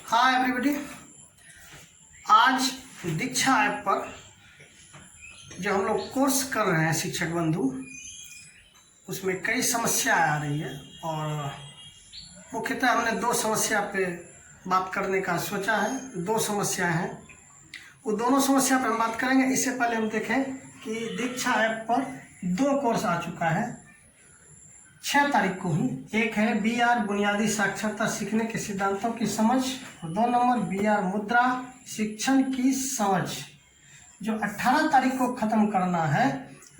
Hi everybody. आज दीक्षा app पर जो हम लोग कोर्स कर रहे हैं शिक्षक बंधु, उसमें कई समस्या आ रही है और मुख्यतः हमने दो समस्या पे बात करने का सोचा है। दो समस्या हैं, वो दोनों समस्या पर हम बात करेंगे। इससे पहले हम देखें कि दीक्षा ऐप पर दो कोर्स आ चुका है 6 तारीख को ही। एक है BR बुनियादी साक्षरता सीखने के सिद्धांतों की समझ और 2 नंबर BR मुद्रा शिक्षण की समझ, जो 18 तारीख को ख़त्म करना है।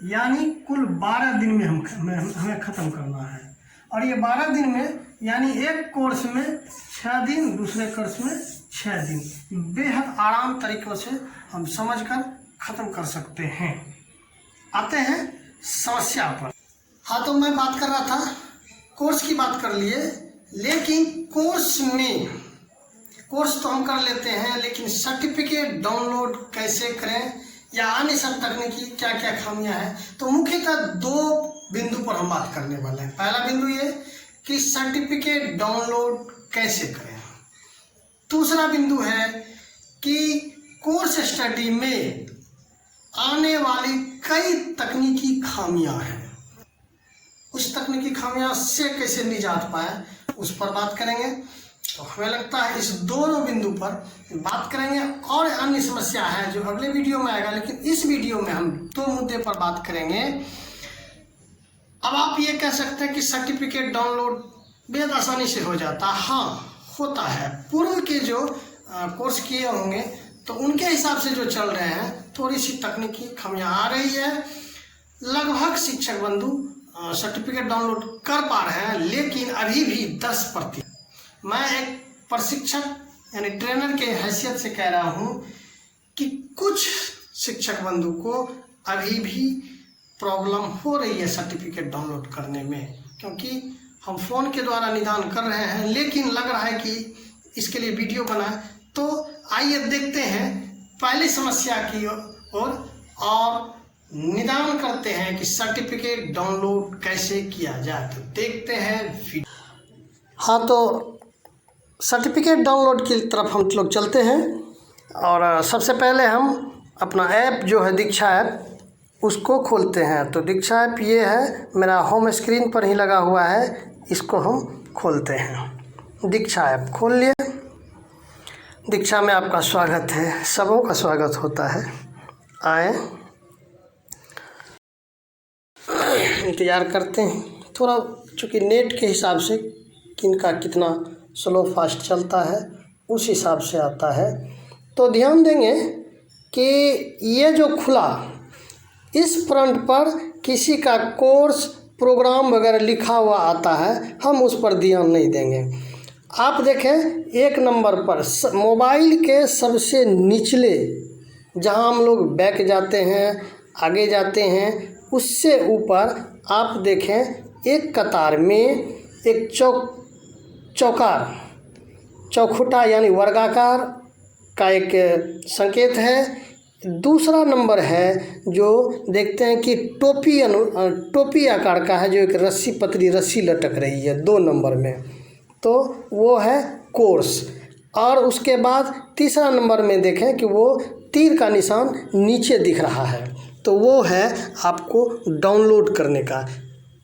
यानी कुल 12 दिन में हमें ख़त्म करना है। और ये 12 दिन में यानी एक कोर्स में 6 दिन, दूसरे कोर्स में 6 दिन, बेहद आराम तरीक़ों से हम समझकर ख़त्म कर सकते हैं। आते हैं समस्या पर। हाँ, तो मैं बात कर रहा था, कोर्स की बात कर लिए, लेकिन कोर्स तो हम कर लेते हैं, लेकिन सर्टिफिकेट डाउनलोड कैसे करें या अन्य सब तकनीकी क्या क्या खामियां हैं, तो मुख्यतः 2 बिंदु पर हम बात करने वाले हैं। पहला बिंदु ये कि सर्टिफिकेट डाउनलोड कैसे करें। दूसरा बिंदु है कि कोर्स स्टडी में आने वाली कई तकनीकी खामियां हैं, उस तकनीकी खामियां से कैसे निजात पाए, उस पर बात करेंगे। तो हमें लगता है इस दोनों बिंदु पर बात करेंगे। और अन्य समस्या है जो अगले वीडियो में आएगा, लेकिन इस वीडियो में हम 2 मुद्दे पर बात करेंगे। अब आप ये कह सकते हैं कि सर्टिफिकेट डाउनलोड बेहद आसानी से हो जाता है। हाँ, होता है। पूर्व के जो कोर्स किए होंगे तो उनके हिसाब से जो चल रहे हैं, थोड़ी सी तकनीकी खामियां आ रही है। लगभग शिक्षक बंधु सर्टिफिकेट डाउनलोड कर पा रहे हैं, लेकिन अभी भी 10%। मैं एक प्रशिक्षक यानी ट्रेनर के हैसियत से कह रहा हूं कि कुछ शिक्षक बंधु को अभी भी प्रॉब्लम हो रही है सर्टिफिकेट डाउनलोड करने में, क्योंकि हम फ़ोन के द्वारा निदान कर रहे हैं, लेकिन लग रहा है कि इसके लिए वीडियो बनाए। तो आइए देखते हैं पहली समस्या की ओर और निदान करते हैं कि सर्टिफिकेट डाउनलोड कैसे किया जाए। तो देखते हैं वीडियो। हाँ, तो सर्टिफिकेट डाउनलोड की तरफ हम लोग चलते हैं। और सबसे पहले हम अपना ऐप जो है दीक्षा ऐप, उसको खोलते हैं। तो दीक्षा ऐप ये है, मेरा होम स्क्रीन पर ही लगा हुआ है, इसको हम खोलते हैं। दीक्षा ऐप खोल लिए। दीक्षा में आपका स्वागत है, सबों का स्वागत होता है। आए, इंतज़ार करते हैं थोड़ा, चूँकि नेट के हिसाब से किनका कितना स्लो फास्ट चलता है उस हिसाब से आता है। तो ध्यान देंगे कि ये जो खुला, इस फ्रंट पर किसी का कोर्स प्रोग्राम वगैरह लिखा हुआ आता है, हम उस पर ध्यान नहीं देंगे। आप देखें 1 नंबर पर मोबाइल के सबसे निचले, जहां हम लोग बैक जाते हैं, आगे जाते हैं, उससे ऊपर आप देखें एक कतार में एक चौखुटा यानी वर्गाकार का एक संकेत है। दूसरा नंबर है जो देखते हैं कि टोपी आकार का है, जो एक रस्सी, पतली रस्सी लटक रही है 2 नंबर में, तो वो है कोर्स। और उसके बाद तीसरा नंबर में देखें कि वो तीर का निशान नीचे दिख रहा है, तो वो है आपको डाउनलोड करने का।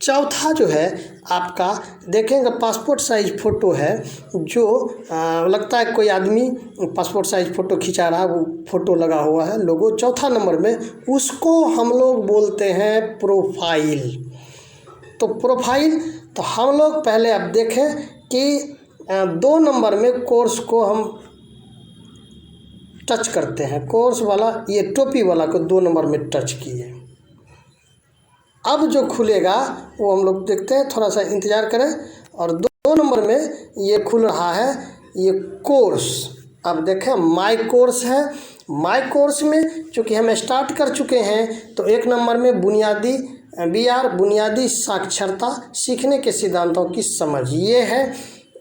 चौथा जो है आपका देखेंगे पासपोर्ट साइज फ़ोटो है, जो लगता है कोई आदमी पासपोर्ट साइज फ़ोटो खिंचा रहा है, वो फ़ोटो लगा हुआ है लोगो। चौथा नंबर में उसको हम लोग बोलते हैं प्रोफाइल। तो प्रोफाइल, तो हम लोग पहले अब देखें कि 2 नंबर में कोर्स को हम टच करते हैं। कोर्स वाला, ये टोपी वाला को 2 नंबर में टच किए। अब जो खुलेगा वो हम लोग देखते हैं, थोड़ा सा इंतज़ार करें। और 2 नंबर में ये खुल रहा है, ये कोर्स। अब देखें माय कोर्स है। माय कोर्स में चूँकि हम स्टार्ट कर चुके हैं, तो 1 नंबर में BR बुनियादी साक्षरता सीखने के सिद्धांतों की समझ, ये है।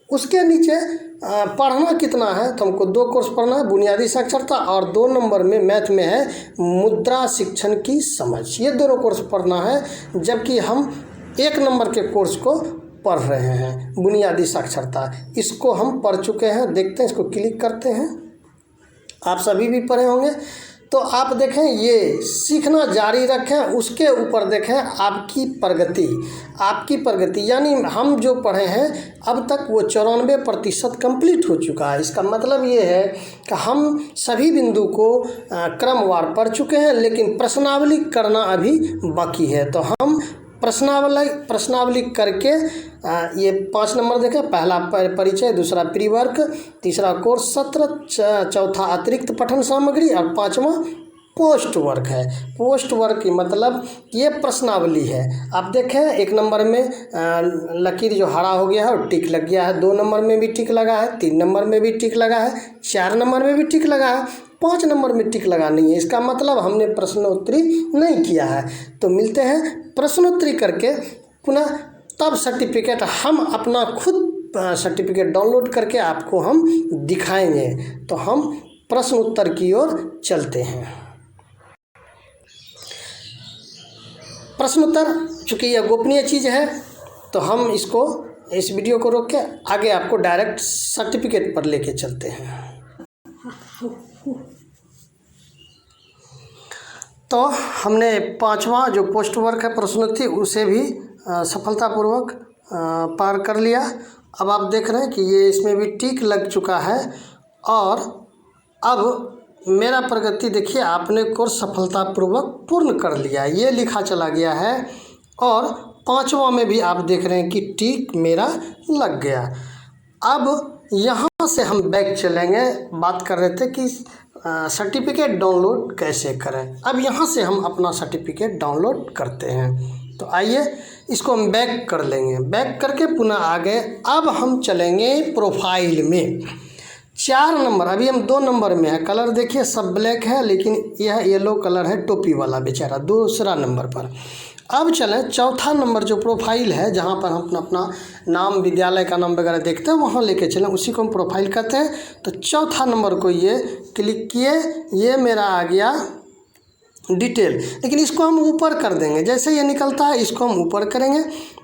उसके नीचे पढ़ना कितना है, तो हमको 2 कोर्स पढ़ना है, बुनियादी साक्षरता, और 2 नंबर में मैथ में है मुद्रा शिक्षण की समझ। ये दोनों कोर्स पढ़ना है, जबकि हम 1 नंबर के कोर्स को पढ़ रहे हैं, बुनियादी साक्षरता, इसको हम पढ़ चुके हैं। देखते हैं, इसको क्लिक करते हैं। आप सभी भी पढ़े होंगे। तो आप देखें, ये सीखना जारी रखें, उसके ऊपर देखें आपकी प्रगति, यानी हम जो पढ़े हैं अब तक वो 94% कंप्लीट हो चुका है। इसका मतलब ये है कि हम सभी बिंदु को क्रमवार पढ़ चुके हैं, लेकिन प्रश्नावली करना अभी बाकी है। तो हम प्रश्नावली करके ये 5 नंबर देखें। पहला परिचय, दूसरा प्री वर्क, तीसरा कोर्स सत्र, चौथा अतिरिक्त पठन सामग्री और 5वां पोस्ट वर्क है। पोस्ट वर्क की मतलब ये प्रश्नावली है। आप देखें, 1 नंबर में लकीर जो हरा हो गया है और टिक लग गया है, 2 नंबर में भी टिक लगा है, 3 नंबर में भी टिक लगा है, 4 नंबर में भी टिक लगा है, 5 नंबर में टिक लगा नहीं है। इसका मतलब हमने प्रश्नोत्तरी नहीं किया है। तो मिलते हैं प्रश्नोत्तरी करके पुनः, तब सर्टिफिकेट हम अपना खुद सर्टिफिकेट डाउनलोड करके आपको हम दिखाएंगे। तो हम प्रश्न उत्तर की ओर चलते हैं। प्रश्न उत्तर, चूँकि यह गोपनीय चीज़ है, तो हम इस वीडियो को रोक के आगे आपको डायरेक्ट सर्टिफिकेट पर लेके चलते हैं। तो हमने 5वां जो पोस्ट वर्क है प्रश्नोत्तरी, उसे भी सफलतापूर्वक पार कर लिया। अब आप देख रहे हैं कि ये इसमें भी टिक लग चुका है और अब मेरा प्रगति देखिए, आपने कोर्स सफलतापूर्वक पूर्ण कर लिया, ये लिखा चला गया है। और 5वां में भी आप देख रहे हैं कि टिक मेरा लग गया। अब यहाँ से हम बैक चलेंगे, बात कर रहे थे कि सर्टिफिकेट डाउनलोड कैसे करें। अब यहाँ से हम अपना सर्टिफिकेट डाउनलोड करते हैं। तो आइए इसको हम बैक कर लेंगे। बैक करके पुनः आगे अब हम चलेंगे प्रोफाइल में। 4 नंबर, अभी हम 2 नंबर में है। कलर देखिए सब ब्लैक है, लेकिन यह येलो कलर है, टोपी वाला बेचारा, 2 नंबर पर। अब चलें 4था नंबर जो प्रोफाइल है, जहाँ पर हम अपना नाम, विद्यालय का नाम वगैरह देखते हैं, वहाँ लेके चलें, उसी को हम प्रोफाइल कहते हैं। तो 4था नंबर को ये क्लिक किए, ये मेरा आ गया डिटेल, लेकिन इसको हम ऊपर कर देंगे। जैसे ये निकलता है इसको हम ऊपर करेंगे।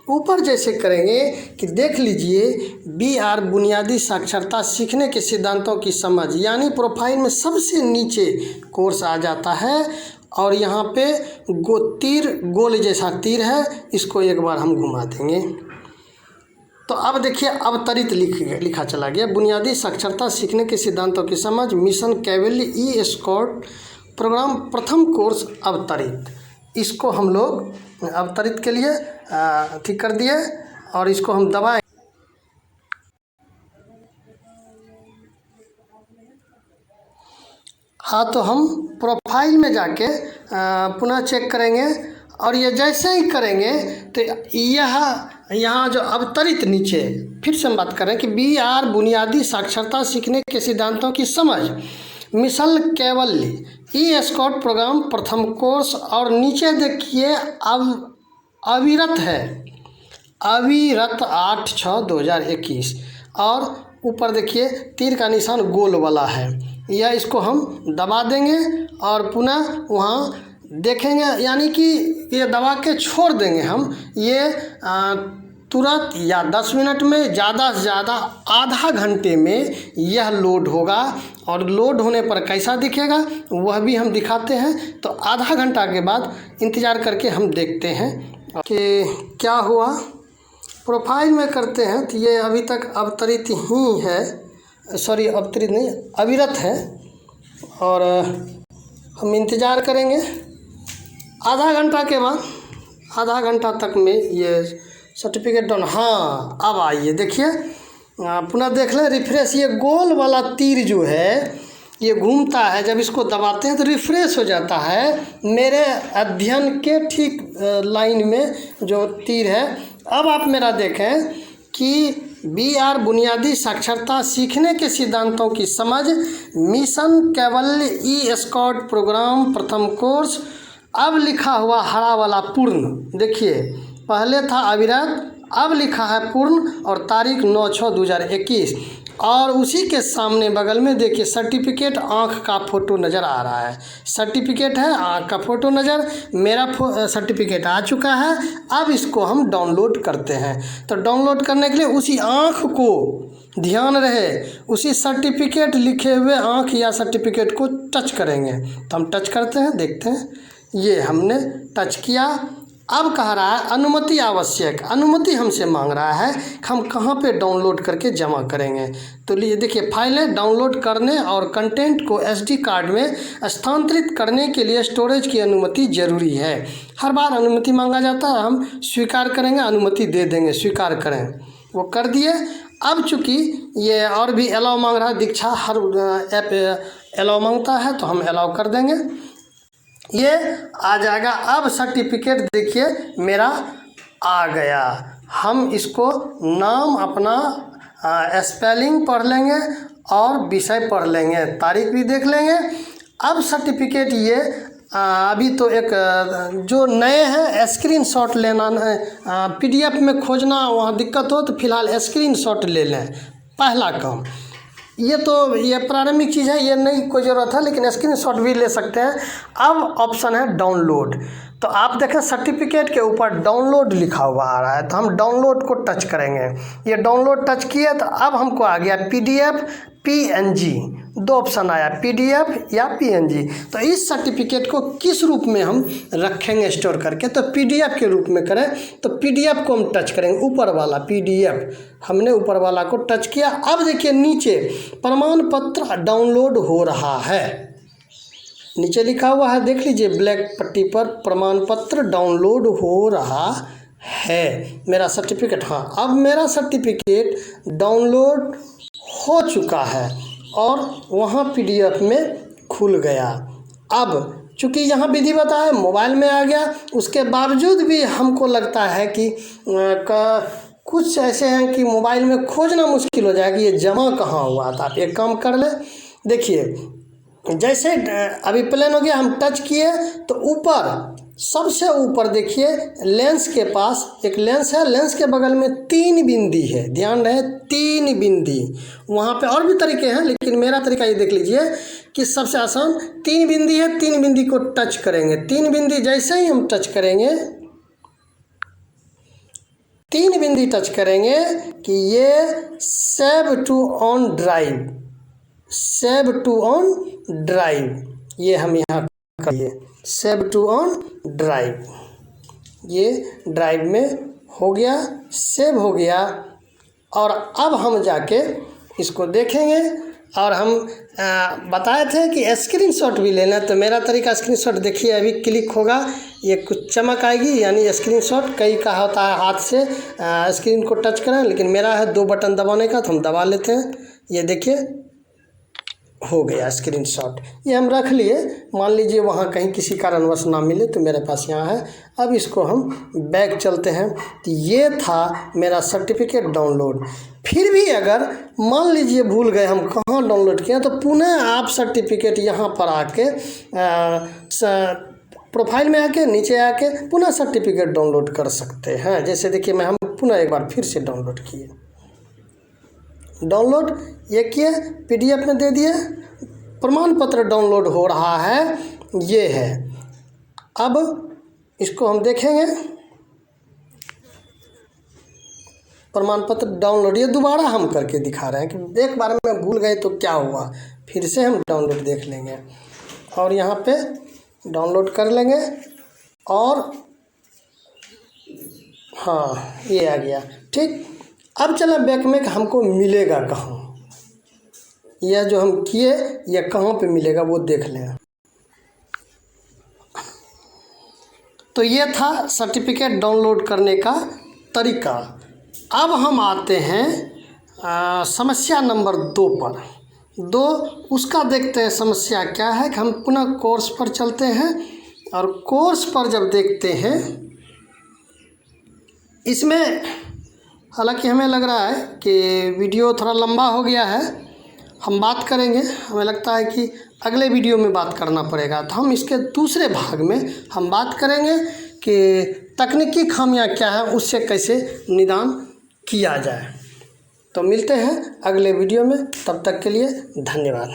ऊपर जैसे करेंगे कि देख लीजिए, BR बुनियादी साक्षरता सीखने के सिद्धांतों की समझ, यानी प्रोफाइल में सबसे नीचे कोर्स आ जाता है और यहाँ पे गोल जैसा तीर है, इसको एक बार हम घुमा देंगे। तो अब देखिए अवतरित लिखा चला गया, बुनियादी साक्षरता सीखने के सिद्धांतों की समझ, मिशन कैवल्य ई-एस्कॉर्ट प्रोग्राम प्रथम कोर्स अवतरित। इसको हम लोग अवतरित के लिए ठीक कर दिए और इसको हम दबाएं। हाँ, तो हम प्रोफाइल में जाके पुनः चेक करेंगे और ये जैसे ही करेंगे तो यहाँ जो अवतरित नीचे, फिर से हम बात करें कि BR बुनियादी साक्षरता सीखने के सिद्धांतों की समझ, मिशन कैवल्य ई-एस्कॉर्ट प्रोग्राम प्रथम कोर्स, और नीचे देखिए अविरत है, अविरत 8/6/2021, और ऊपर देखिए तीर का निशान गोल वाला है, या इसको हम दबा देंगे और पुनः वहाँ देखेंगे, यानी कि ये दबा के छोड़ देंगे हम। ये तुरंत या 10 मिनट में, ज़्यादा से ज़्यादा आधा घंटे में यह लोड होगा, और लोड होने पर कैसा दिखेगा वह भी हम दिखाते हैं। तो आधा घंटा के बाद इंतज़ार करके हम देखते हैं कि क्या हुआ। प्रोफाइल में करते हैं तो ये अभी तक अवतरित ही है, सॉरी अवतरित नहीं, अविरत है, और हम इंतज़ार करेंगे। आधा घंटा के बाद, आधा घंटा तक में ये सर्टिफिकेट डाउन, हाँ अब आइए देखिए, पुनः देख लें रिफ्रेश। ये गोल वाला तीर जो है ये घूमता है, जब इसको दबाते हैं तो रिफ्रेश हो जाता है मेरे अध्ययन के ठीक लाइन में जो तीर है। अब आप मेरा देखें कि BR बुनियादी साक्षरता सीखने के सिद्धांतों की समझ, मिशन कैवल्य ई-एस्कॉर्ट प्रोग्राम प्रथम कोर्स, अब लिखा हुआ हरा वाला पूर्ण, देखिए पहले था अविरत, अब लिखा है पूर्ण, और तारीख 9/6/2021। और उसी के सामने बगल में देखिए सर्टिफिकेट आँख का फ़ोटो नज़र आ रहा है। सर्टिफिकेट है, आँख का फ़ोटो नज़र, मेरा सर्टिफिकेट आ चुका है। अब इसको हम डाउनलोड करते हैं। तो डाउनलोड करने के लिए उसी आँख को, ध्यान रहे, उसी सर्टिफिकेट लिखे हुए आँख या सर्टिफिकेट को टच करेंगे। तो हम टच करते हैं, देखते हैं, ये हमने टच किया। अब कह रहा है अनुमति आवश्यक, अनुमति हमसे मांग रहा है हम कहाँ पे डाउनलोड करके जमा करेंगे। तो लिए देखिए फाइलें डाउनलोड करने और कंटेंट को एसडी कार्ड में स्थानांतरित करने के लिए स्टोरेज की अनुमति ज़रूरी है। हर बार अनुमति मांगा जाता है, हम स्वीकार करेंगे, अनुमति दे देंगे, स्वीकार करें, वो कर दिए। अब चूँकि ये और भी अलाउ मांग रहा है, दीक्षा हर ऐप अलाउ मांगता है तो हम अलाउ कर देंगे, ये आ जाएगा। अब सर्टिफिकेट देखिए मेरा आ गया। हम इसको नाम अपना स्पेलिंग पढ़ लेंगे और विषय पढ़ लेंगे, तारीख भी देख लेंगे। अब सर्टिफिकेट ये अभी तो एक जो नए हैं स्क्रीनशॉट लेना है, पीडीएफ में खोजना वहाँ दिक्कत हो तो फिलहाल स्क्रीनशॉट ले लें, पहला काम। ये तो ये प्रारंभिक चीज़ है, ये नहीं कोई ज़रूरत है, लेकिन स्क्रीनशॉट भी ले सकते हैं। अब ऑप्शन है डाउनलोड। तो आप देखें सर्टिफिकेट के ऊपर डाउनलोड लिखा हुआ आ रहा है, तो हम डाउनलोड को टच करेंगे। ये डाउनलोड टच किए तो अब हमको आ गया पीडीएफ, पीएनजी, दो ऑप्शन आया, पीडीएफ या पीएनजी। तो इस सर्टिफिकेट को किस रूप में हम रखेंगे स्टोर करके, तो पीडीएफ के रूप में करें। तो पीडीएफ को हम टच करेंगे, ऊपर वाला पीडीएफ, हमने ऊपर वाला को टच किया। अब देखिए नीचे प्रमाण पत्र डाउनलोड हो रहा है, नीचे लिखा हुआ है, देख लीजिए ब्लैक पट्टी पर, प्रमाण पत्र डाउनलोड हो रहा है, मेरा सर्टिफिकेट। हाँ, अब मेरा सर्टिफिकेट डाउनलोड हो चुका है और वहाँ पीडीएफ में खुल गया। अब चूँकि यहाँ विधि बताया मोबाइल में आ गया, उसके बावजूद भी हमको लगता है कि कुछ ऐसे हैं कि मोबाइल में खोजना मुश्किल हो जाएगा, ये जमा कहाँ हुआ था। आप एक काम कर लें, देखिए जैसे अभी प्लेन हो गया, हम टच किए तो ऊपर, सबसे ऊपर देखिए लेंस के पास एक लेंस है, लेंस के बगल में 3 बिंदी है, ध्यान रहे 3 बिंदी। वहाँ पे और भी तरीके हैं, लेकिन मेरा तरीका ये देख लीजिए कि सबसे आसान 3 बिंदी है। 3 बिंदी को टच करेंगे, 3 बिंदी जैसे ही हम टच करेंगे, 3 बिंदी टच करेंगे कि ये save to OneDrive, save to OneDrive, ये हम यहाँ करिए, सेव टू ऑन ड्राइव, ये ड्राइव में हो गया, सेव हो गया। और अब हम जाके इसको देखेंगे, और हम बताए थे कि स्क्रीनशॉट भी लेना, तो मेरा तरीका स्क्रीनशॉट देखिए, अभी क्लिक होगा, ये कुछ चमक आएगी, यानी स्क्रीनशॉट। कई का होता है हाथ से स्क्रीन को टच करें, लेकिन मेरा है 2 बटन दबाने का, तो हम दबा लेते हैं। ये देखिए हो गया स्क्रीनशॉट, ये हम रख लिए। मान लीजिए वहाँ कहीं किसी कारणवश ना मिले तो मेरे पास यहाँ है। अब इसको हम बैक चलते हैं, तो ये था मेरा सर्टिफिकेट डाउनलोड। फिर भी अगर मान लीजिए भूल गए हम कहाँ डाउनलोड किए, तो पुनः आप सर्टिफिकेट यहाँ पर आके प्रोफाइल में आके नीचे आके पुनः सर्टिफिकेट डाउनलोड कर सकते हैं। जैसे देखिए मैं हम पुनः एक बार फिर से डाउनलोड किए, डाउनलोड ये किए, पीडीएफ में दे दिए, प्रमाण पत्र डाउनलोड हो रहा है, ये है। अब इसको हम देखेंगे, प्रमाण पत्र डाउनलोड, ये दोबारा हम करके दिखा रहे हैं कि एक बार में भूल गए तो क्या हुआ, फिर से हम डाउनलोड देख लेंगे और यहाँ पे डाउनलोड कर लेंगे। और हाँ, ये आ गया, ठीक। अब चला बैक में कि हमको मिलेगा कहाँ, यह जो हम किए यह कहाँ पे मिलेगा वो देख लें। तो ये था सर्टिफिकेट डाउनलोड करने का तरीका। अब हम आते हैं समस्या नंबर 2 पर। 2 उसका देखते हैं समस्या क्या है। कि हम पुनः कोर्स पर चलते हैं और कोर्स पर जब देखते हैं, इसमें हालांकि हमें लग रहा है कि वीडियो थोड़ा लंबा हो गया है, हम बात करेंगे, हमें लगता है कि अगले वीडियो में बात करना पड़ेगा। तो हम इसके दूसरे भाग में हम बात करेंगे कि तकनीकी खामियां क्या है, उससे कैसे निदान किया जाए। तो मिलते हैं अगले वीडियो में, तब तक के लिए धन्यवाद।